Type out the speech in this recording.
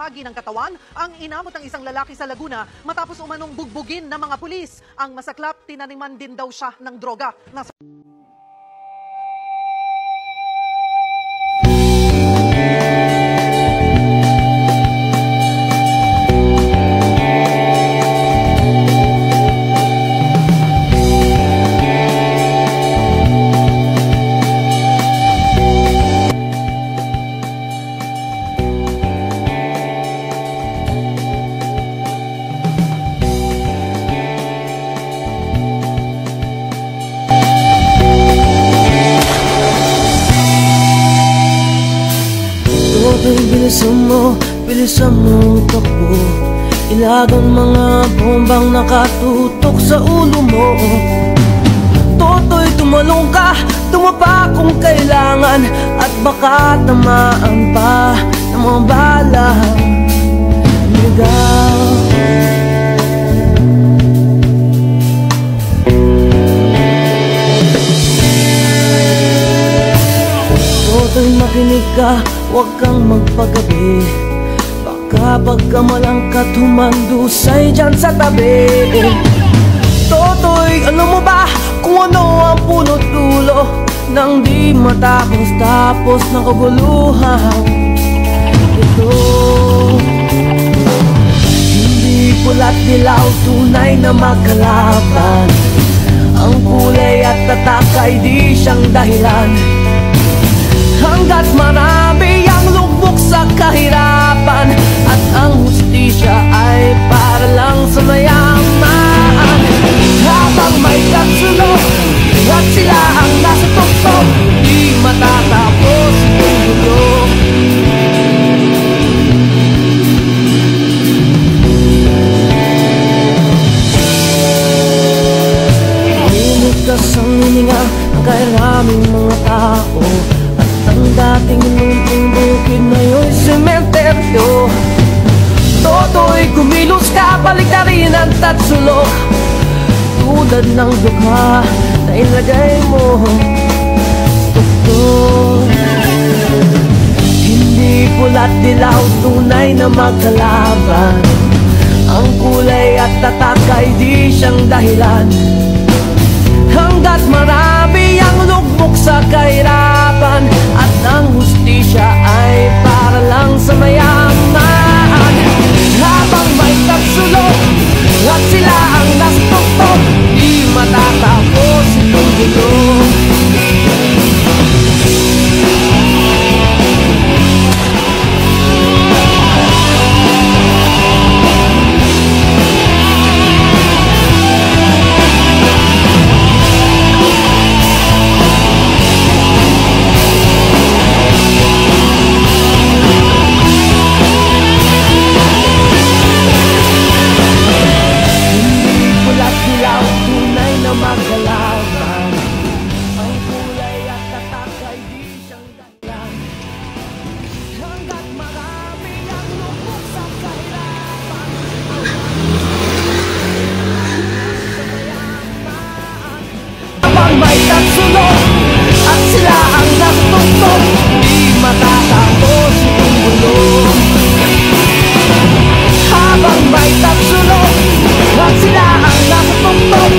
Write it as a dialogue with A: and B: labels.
A: bahagi ng katawan ang inamot ng isang lalaki sa Laguna matapos umanong bugbugin ng mga pulis. Ang masaklap, tinaniman din daw siya ng droga.
B: Bilisan mo takbo. Ilagang mga bombang nakatutok sa ulo mo. Toto'y tumalong ka, tumapa kung kailangan, at baka tamaan pa ng mga balang ligaw. Toto'y makinig ka, huwag kang magpagabi. Baka pagkamalang ka tumandusay dyan sa tabi. Toto'y, alam mo ba kung ano ang punot dulo nang di matapos-tapos ng kaguluhan ito? Hindi pula't dilaw, tunay na magkalaban. Ang kulay at tatak ay di siyang dahilan. Hanggat marami ang lugmok sa kahirapan, at ang hustisya ay para lang sa mayaman. Habang may katsulog at sila ang nasa tuktok, di matatapos itong gulo. Iniligtas ang hininga ng kairaming mga tao, ang dating munting bukid na yung sementeryo. Toto'y kumilos ka, balik na rin ang tatsulok, tulad ng dukha na ilagay mo tuktok. Hindi pula't dilaw, tunay na magkalaban. Ang kulay at tatak ay di siyang dahilan. Hanggat marami ang lugmok sa kahirapan, at ang hustisya ay para lang sa mayaman. Habang may tagsulok at sila ang nasa tuktok, di matatapos itong gulo. May tatsulog at sila ang nagtuktok, di matatapos itong gulo. Habang may tatsulog at sila ang nagtuktok,